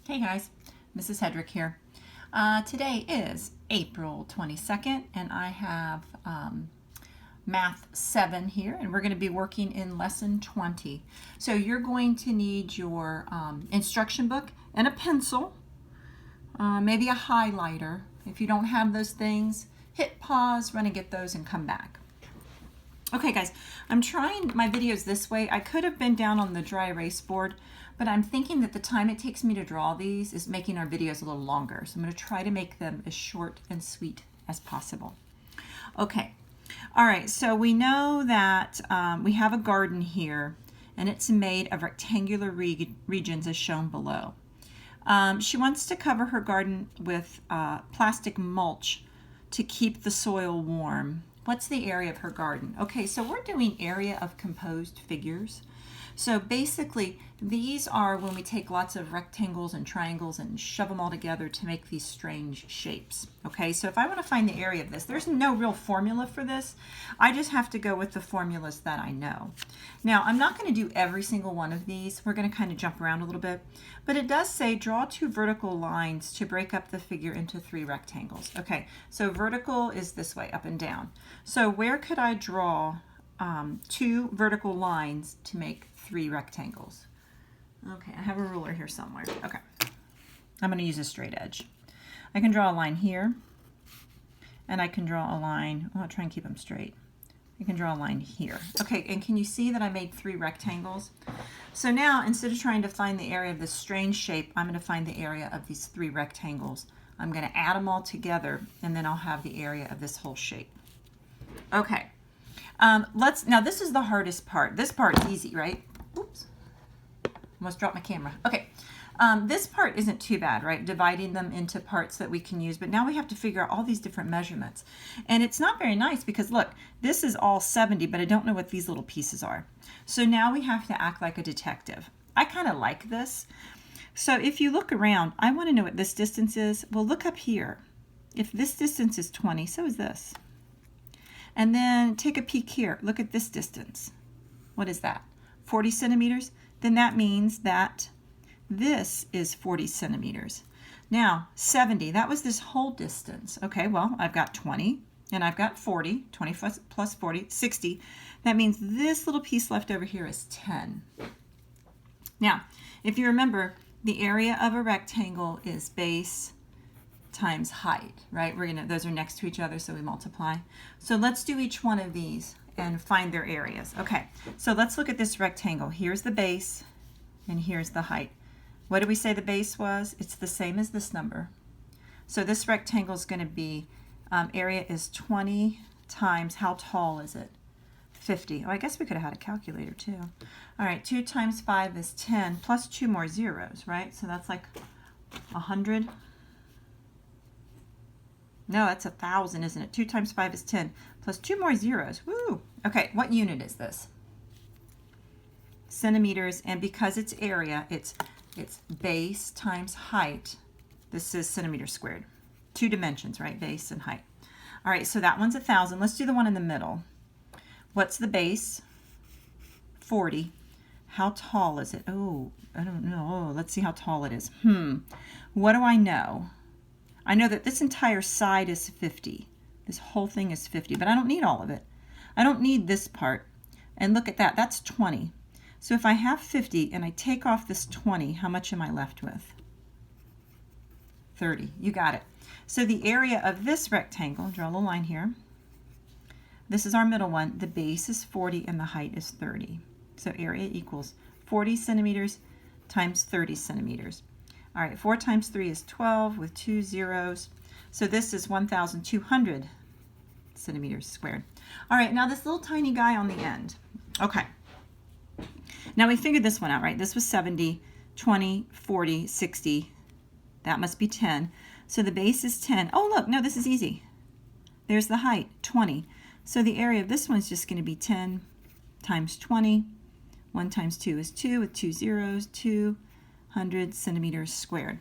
Hey guys, Mrs. Hedrick here. Today is April 22nd and I have Math 7 here, and we're going to be working in Lesson 20. So you're going to need your instruction book and a pencil, maybe a highlighter. If you don't have those things, hit pause, run and get those and come back. Okay guys, I'm trying my videos this way. I could have been down on the dry erase board, but I'm thinking that the time it takes me to draw these is making our videos a little longer. So I'm going to try to make them as short and sweet as possible. Okay, all right, so we know that we have a garden here, and it's made of rectangular regions as shown below. She wants to cover her garden with plastic mulch to keep the soil warm. What's the area of her garden? Okay, so we're doing area of composed figures. So basically, these are when we take lots of rectangles and triangles and shove them all together to make these strange shapes. Okay, so if I want to find the area of this, there's no real formula for this. I just have to go with the formulas that I know. Now, I'm not going to do every single one of these. We're going to kind of jump around a little bit. But it does say draw 2 vertical lines to break up the figure into 3 rectangles. Okay, so vertical is this way, up and down. So where could I draw 2 vertical lines to make 3 rectangles? Okay, I have a ruler here somewhere. Okay, I'm going to use a straight edge. I can draw a line here, and I can draw a line, I'll try and keep them straight. I can draw a line here. Okay, and can you see that I made 3 rectangles? So now, instead of trying to find the area of this strange shape, I'm going to find the area of these 3 rectangles. I'm going to add them all together, and then I'll have the area of this whole shape. Okay. Now this is the hardest part. This part's easy, right? Oops, almost dropped my camera. Okay, this part isn't too bad, right? Dividing them into parts that we can use, but now we have to figure out all these different measurements. And it's not very nice because look, this is all 70, but I don't know what these little pieces are. So now we have to act like a detective. I kind of like this. So if you look around, I want to know what this distance is. Well, look up here. If this distance is 20, so is this. And then take a peek here. Look at this distance. What is that? 40 centimeters? Then that means that this is 40 centimeters. Now, 70, that was this whole distance. Okay, well, I've got 20 and I've got 40. 20 plus 40, 60. That means this little piece left over here is 10. Now, if you remember, the area of a rectangle is base times height, right? Those are next to each other, so we multiply. So let's do each one of these and find their areas. Okay, so let's look at this rectangle. Here's the base and here's the height. What did we say the base was? It's the same as this number. So this rectangle is going to be, area is 20 times, how tall is it? 50. Oh, I guess we could have had a calculator too. All right, 2 times 5 is 10, plus 2 more zeros, right? So that's like 100. No, that's 1,000, isn't it? 2 times 5 is 10, plus 2 more zeros. Woo! Okay, what unit is this? Centimeters, and because it's area, it's base times height. This is centimeters squared. 2 dimensions, right? Base and height. All right, so that one's 1,000. Let's do the one in the middle. What's the base? 40. How tall is it? Oh, I don't know. Oh, let's see how tall it is. What do I know? I know that this entire side is 50. This whole thing is 50, but I don't need all of it. I don't need this part. And look at that, that's 20. So if I have 50 and I take off this 20, how much am I left with? 30, you got it. So the area of this rectangle, draw a little line here. This is our middle one. The base is 40 and the height is 30. So area equals 40 centimeters times 30 centimeters. All right, 4 times 3 is 12 with 2 zeros. So this is 1,200 centimeters squared. All right, now this little tiny guy on the end. Okay. Now we figured this one out, right? This was 70, 20, 40, 60. That must be 10. So the base is 10. Oh, look, no, this is easy. There's the height, 20. So the area of this one is just going to be 10 times 20. 1 times 2 is 2 with 2 zeros, 200 centimeters squared.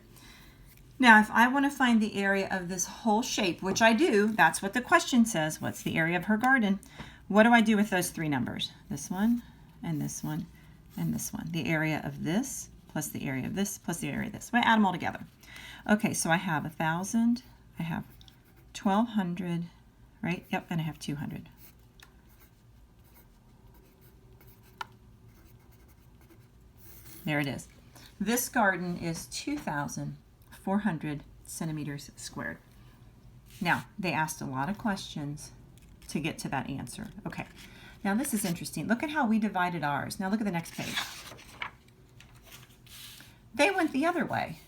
Now, if I want to find the area of this whole shape, which I do, that's what the question says, what's the area of her garden? What do I do with those 3 numbers? This one, and this one, and this one. The area of this plus the area of this plus the area of this. I'm going to add them all together. Okay, so I have 1,000, I have 1,200, right? Yep, and I have 200. There it is. This garden is 2,400 centimeters squared. Now, they asked a lot of questions to get to that answer. Okay, now this is interesting. Look at how we divided ours. Now look at the next page. They went the other way.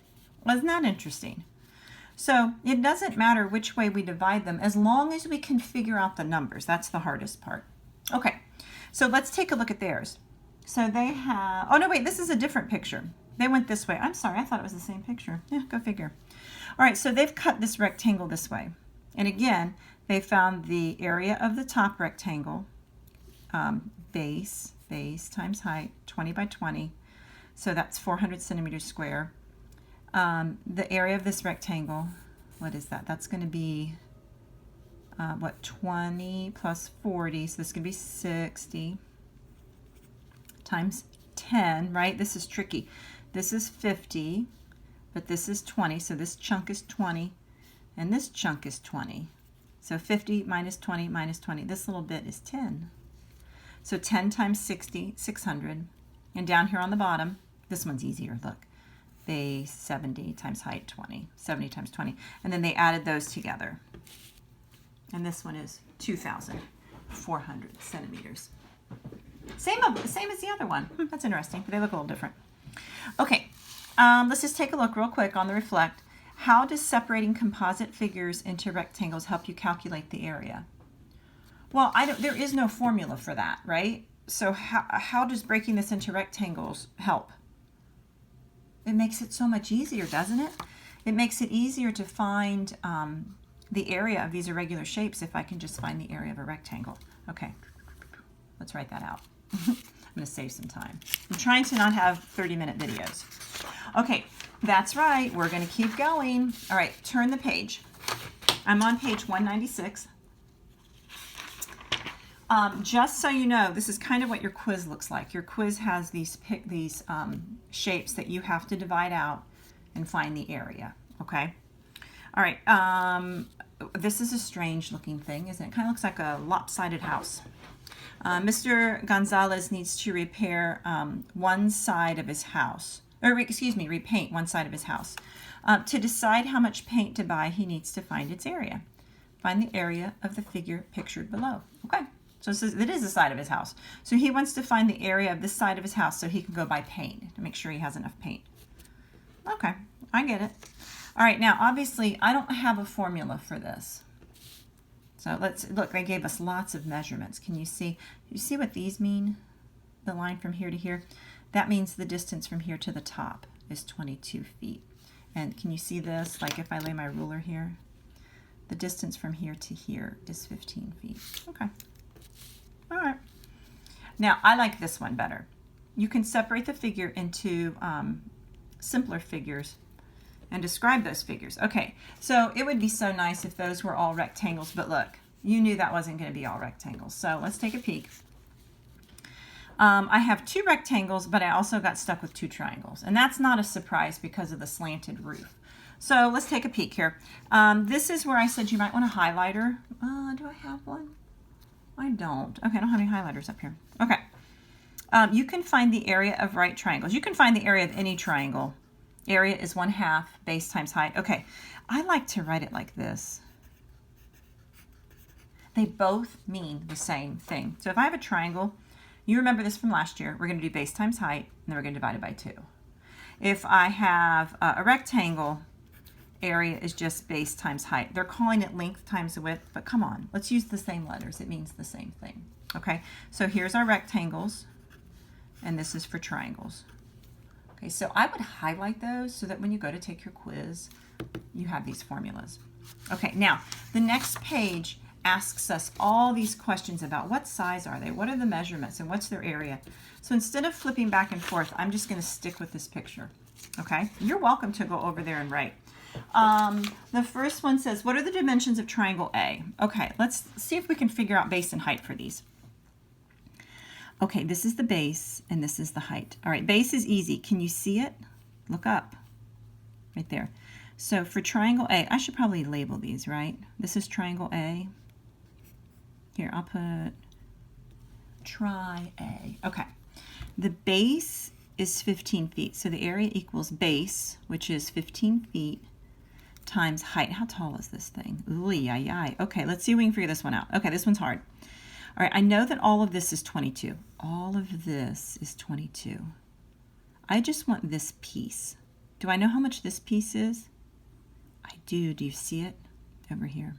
Wasn't that interesting? So it doesn't matter which way we divide them as long as we can figure out the numbers. That's the hardest part. Okay, so let's take a look at theirs. So they have, oh no, wait, this is a different picture. They went this way. I'm sorry, I thought it was the same picture. Yeah, go figure. All right, so they've cut this rectangle this way. And again, they found the area of the top rectangle, base times height, 20 by 20. So that's 400 centimeters square. The area of this rectangle, what is that? That's going to be, 20 plus 40, so this is going to be 60 times 10, right? This is tricky. This is 50, but this is 20, so this chunk is 20, and this chunk is 20. So 50 minus 20 minus 20, this little bit is 10. So 10 times 60, 600. And down here on the bottom, this one's easier, look. Base 70 times height 20, 70 times 20. And then they added those together. And this one is 2,400 centimeters. Same as the other one. That's interesting, but they look a little different. Okay, let's just take a look real quick on the Reflect. How does separating composite figures into rectangles help you calculate the area? Well, there is no formula for that, right? So how does breaking this into rectangles help? It makes it so much easier, doesn't it? It makes it easier to find the area of these irregular shapes if I can just find the area of a rectangle. Okay, let's write that out. I'm going to save some time. I'm trying to not have 30-minute videos. Okay, that's right. We're going to keep going. All right, turn the page. I'm on page 196. Just so you know, this is kind of what your quiz looks like. Your quiz has these shapes that you have to divide out and find the area, okay? All right, this is a strange looking thing, isn't it? It kind of looks like a lopsided house. Mr. Gonzalez needs to repair one side of his house, or excuse me, repaint one side of his house. To decide how much paint to buy, he needs to find its area. Find the area of the figure pictured below. Okay, so it is the side of his house. So he wants to find the area of this side of his house so he can go buy paint to make sure he has enough paint. Okay, I get it. All right, now obviously I don't have a formula for this. So let's look, they gave us lots of measurements. Can you see what these mean? The line from here to here? That means the distance from here to the top is 22 feet. And can you see this? Like if I lay my ruler here, the distance from here to here is 15 feet. Okay. All right. Now, I like this one better. You can separate the figure into simpler figures and describe those figures. Okay, so it would be so nice if those were all rectangles, but look, you knew that wasn't going to be all rectangles. So let's take a peek. I have two rectangles, but I also got stuck with two triangles, and that's not a surprise because of the slanted roof. So let's take a peek here. This is where I said you might want a highlighter. Do I have one? I don't. Okay, I don't have any highlighters up here. Okay. You can find the area of right triangles. You can find the area of any triangle. Area is 1/2 base times height. Okay, I like to write it like this. They both mean the same thing. So if I have a triangle, you remember this from last year, we're going to do base times height, and then we're going to divide it by 2. If I have a rectangle, area is just base times height. They're calling it length times width, but come on, let's use the same letters. It means the same thing. Okay, so here's our rectangles, and this is for triangles. Okay, so I would highlight those so that when you go to take your quiz, you have these formulas. Okay, now the next page asks us all these questions about what size are they, what are the measurements, and what's their area. So instead of flipping back and forth, I'm just going to stick with this picture. Okay, you're welcome to go over there and write. The first one says, what are the dimensions of triangle A? Okay, let's see if we can figure out base and height for these. Okay, this is the base and this is the height. All right, base is easy. Can you see it? Look up right there. So for triangle A, I should probably label these, right? This is triangle A. Here, I'll put tri-A. Okay. The base is 15 feet. So the area equals base, which is 15 feet, times height. How tall is this thing? Ooh, yay. Okay, let's see if we can figure this one out. Okay, this one's hard. All right, I know that all of this is 22. All of this is 22. I just want this piece. Do I know how much this piece is? I do. Do you see it? Over here.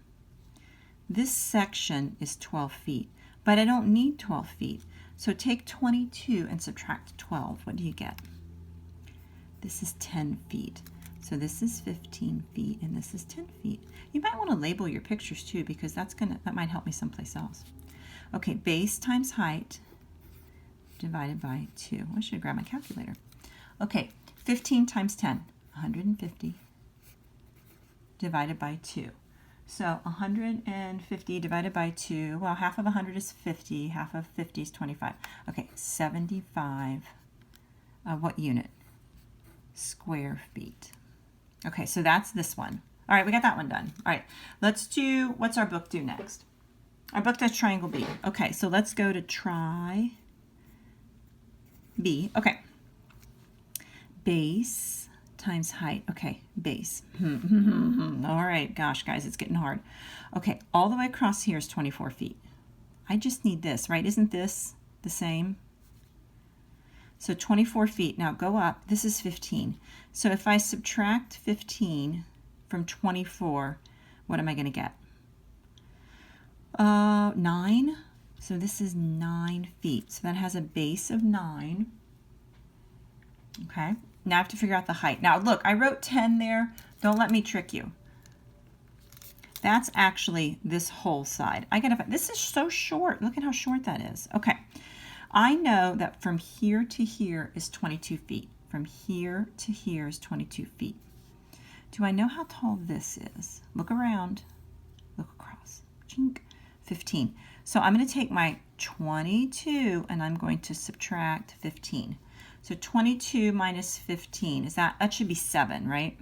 This section is 12 feet, but I don't need 12 feet. So take 22 and subtract 12. What do you get? This is 10 feet. So this is 15 feet and this is 10 feet. You might want to label your pictures too, because that might help me someplace else. Okay, base times height divided by 2. I should have grabbed my calculator. Okay, 15 times 10, 150 divided by 2. So 150 divided by 2, well, half of 100 is 50, half of 50 is 25. Okay, 75, what unit? Square feet. Okay, so that's this one. All right, we got that one done. All right, let's do, what's our book do next? Our book does triangle B. Okay, so let's go to try B. Okay. Base times height. Okay, base. All right, gosh, guys, it's getting hard. Okay, all the way across here is 24 feet. I just need this, right? Isn't this the same? So 24 feet. Now go up. This is 15. So if I subtract 15 from 24, what am I going to get? 9. So this is 9 feet. So that has a base of 9. Okay. Now I have to figure out the height. Now look, I wrote 10 there. Don't let me trick you. That's actually this whole side. This is so short. Look at how short that is. Okay. I know that from here to here is 22 feet. From here to here is 22 feet. Do I know how tall this is? Look around. Look across. Chink. 15. So I'm going to take my 22 and I'm going to subtract 15. So 22 minus 15, that should be 7, right?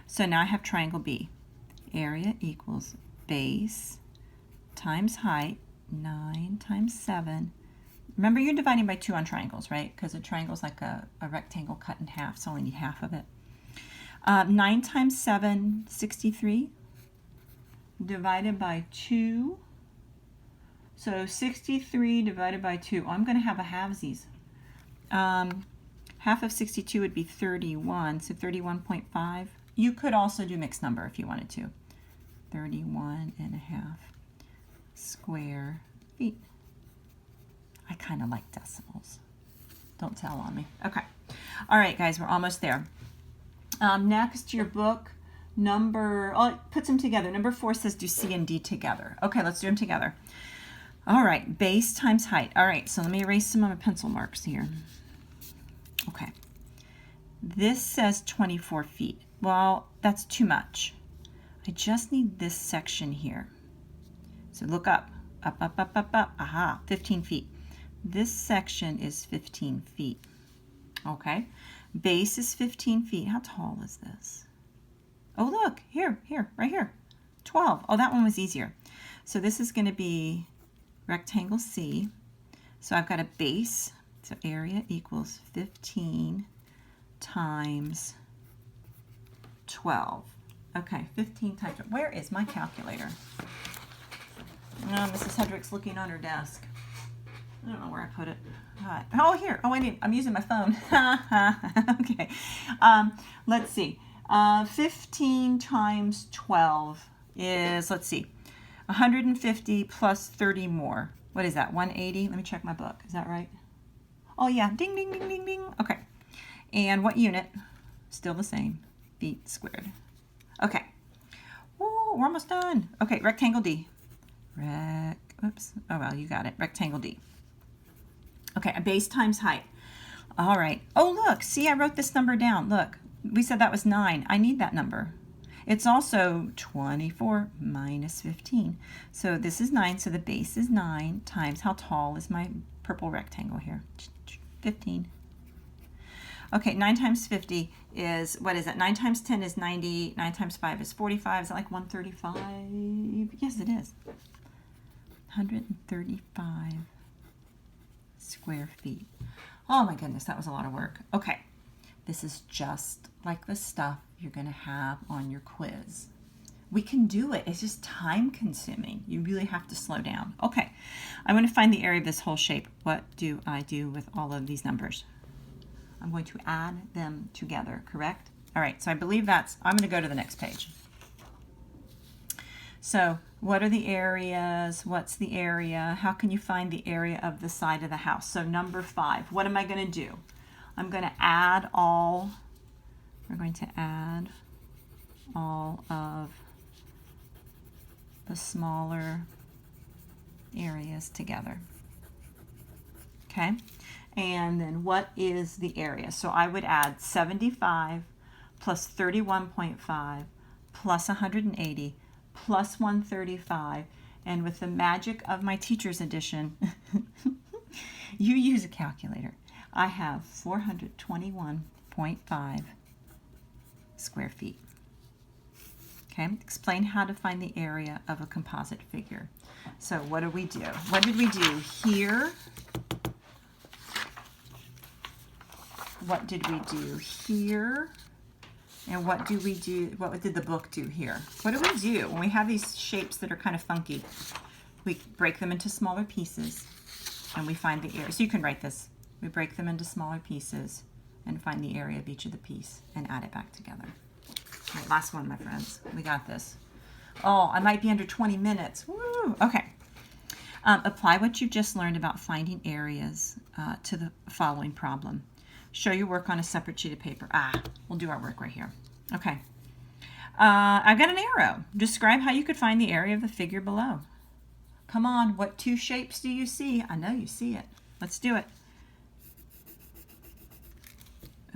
So now I have triangle B. Area equals base times height, 9 times 7. Remember, you're dividing by 2 on triangles, right? Because a triangle is like a rectangle cut in half, so I only need half of it. 9 times 7, 63. Divided by 2. So 63 divided by 2. Oh, I'm going to have a halvesies. Half of 62 would be 31, so 31.5. You could also do mixed number if you wanted to. 31.5 square feet. I kind of like decimals. Don't tell on me. Okay. All right, guys, we're almost there. Next, your book. Puts them together. Number 4 says do C and D together. Okay, let's do them together. All right, base times height. All right, so let me erase some of my pencil marks here. Okay. This says 24 feet. Well, that's too much. I just need this section here. So look up. Up, up, up, up, up. Aha, 15 feet. This section is 15 feet. Okay. Base is 15 feet. How tall is this? Oh, look, here, right here, 12. Oh, that one was easier. So this is going to be rectangle C. So I've got a base, so area equals 15 times 12. Okay, 15 times, where is my calculator? Oh, Mrs. Hedrick's looking on her desk. I don't know where I put it. Oh, here. Oh, I'm using my phone. Okay. Let's see. 15 times 12 is, let's see, 150 plus 30 more. What is that, 180? Let me check my book. Is that right? Oh, yeah. Ding, ding, ding, ding, ding. Okay. And what unit? Still the same. Feet squared. Okay. Ooh, we're almost done. Okay, rectangle D. Oops. Oh, well, you got it. Rectangle D. Okay, a base times height. All right. Oh, look. See, I wrote this number down. Look, we said that was 9. I need that number. It's also 24 minus 15. So this is 9, so the base is 9 times how tall is my purple rectangle here. 15. Okay, 9 times 50 is, what is it? 9 times 10 is 90. 9 times 5 is 45. Is that like 135? Yes, it is. 135 square feet. Oh my goodness, that was a lot of work. Okay, this is just like the stuff you're going to have on your quiz. We can do it. It's just time consuming. You really have to slow down. Okay, I'm going to find the area of this whole shape. What do I do with all of these numbers? I'm going to add them together, correct? All right, so I believe that's, I'm going to go to the next page. So what are the areas? What's the area? How can you find the area of the side of the house? So number 5, what am I going to do? I'm going to add all, we're going to add all of the smaller areas together. Okay, and then what is the area? So I would add 75 plus 31.5 plus 180 plus 135, and with the magic of my teacher's edition, you use a calculator. I have 421.5 square feet. Okay, explain how to find the area of a composite figure. So what do we do? What did we do here? What did we do here? And what do we do? What did the book do here? What do we do when we have these shapes that are kind of funky? We break them into smaller pieces and we find the area. So you can write this. We break them into smaller pieces and find the area of each of the piece and add it back together. All right, last one, my friends. We got this. Oh, I might be under 20 minutes. Woo! Okay. Apply what you just learned about finding areas to the following problem. Show your work on a separate sheet of paper. We'll do our work right here. Okay. I've got an arrow. Describe how you could find the area of the figure below. Come on, what 2 shapes do you see? I know you see it. Let's do it.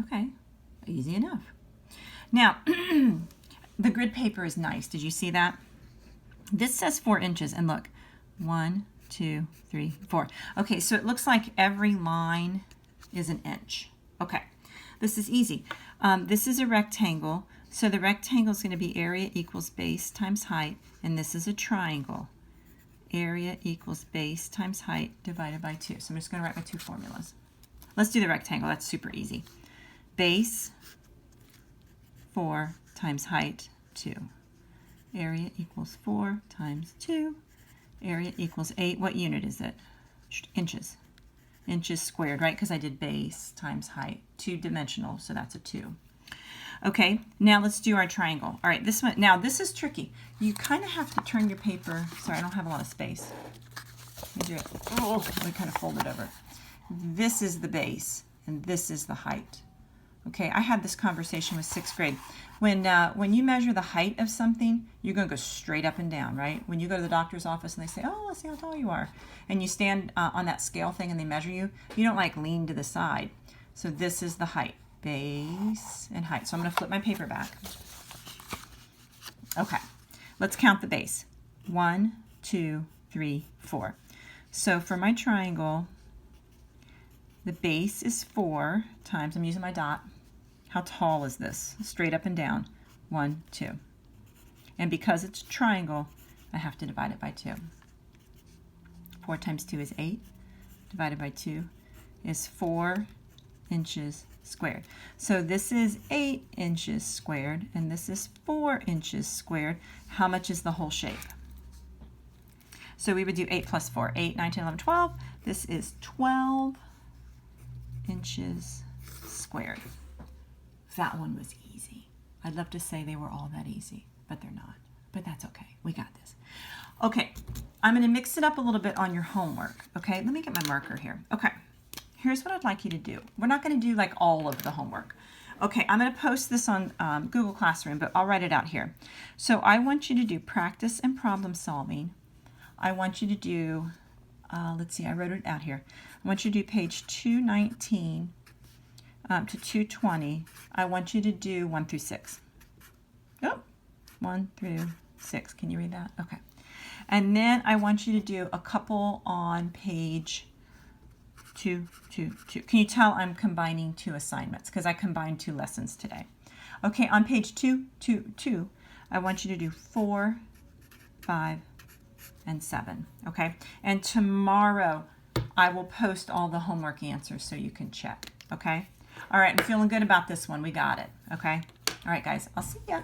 Okay, easy enough. Now, the grid paper is nice. Did you see that? This says 4 inches, and look, 1, 2, 3, 4. Okay, so it looks like every line is an inch. Okay, this is easy. This is a rectangle, so the rectangle is going to be area equals base times height, and this is a triangle. Area equals base times height divided by 2. So I'm just going to write my 2 formulas. Let's do the rectangle. That's super easy. Base 4 times height 2. Area equals 4 times 2. Area equals 8. What unit is it? Inches. Inches squared, right? Because I did base times height. 2-dimensional, so that's a 2. Okay, now let's do our triangle. All right, this one, now this is tricky. You kind of have to turn your paper. Sorry, I don't have a lot of space. Let me do it. Oh, let me kind of fold it over. This is the base, and this is the height. Okay, I had this conversation with 6th grade. When you measure the height of something, you're going to go straight up and down, right? When you go to the doctor's office and they say, oh, let's see how tall you are, and you stand on that scale thing and they measure you, you don't like lean to the side. So this is the height, base and height. So I'm going to flip my paper back. Okay, let's count the base. 1, 2, 3, 4. So for my triangle, the base is 4 times, I'm using my dot. How tall is this? Straight up and down. 1, 2. And because it's a triangle, I have to divide it by 2. 4 times 2 is 8. Divided by 2 is 4 inches squared. So this is 8 inches squared, and this is 4 inches squared. How much is the whole shape? So we would do 8 plus 4. 8, 9, 10, 11, 12. This is 12 inches squared. That one was easy. I'd love to say they were all that easy, but they're not. But that's okay. We got this. Okay, I'm going to mix it up a little bit on your homework. Okay, let me get my marker here. Okay, here's what I'd like you to do. We're not going to do like all of the homework. Okay, I'm going to post this on Google Classroom, but I'll write it out here. So I want you to do practice and problem solving. I want you to do, let's see, I wrote it out here. I want you to do page 219 to 220. I want you to do 1 through 6. Oh, 1 through 6. Can you read that? Okay. And then I want you to do a couple on page 2, 2, 2. Can you tell I'm combining 2 assignments because I combined 2 lessons today? Okay, on page 2, 2, 2, I want you to do 4, 5, and 7. Okay, and tomorrow I will post all the homework answers so you can check. Okay, all right, I'm feeling good about this one. We got it. Okay, all right, guys, I'll see ya.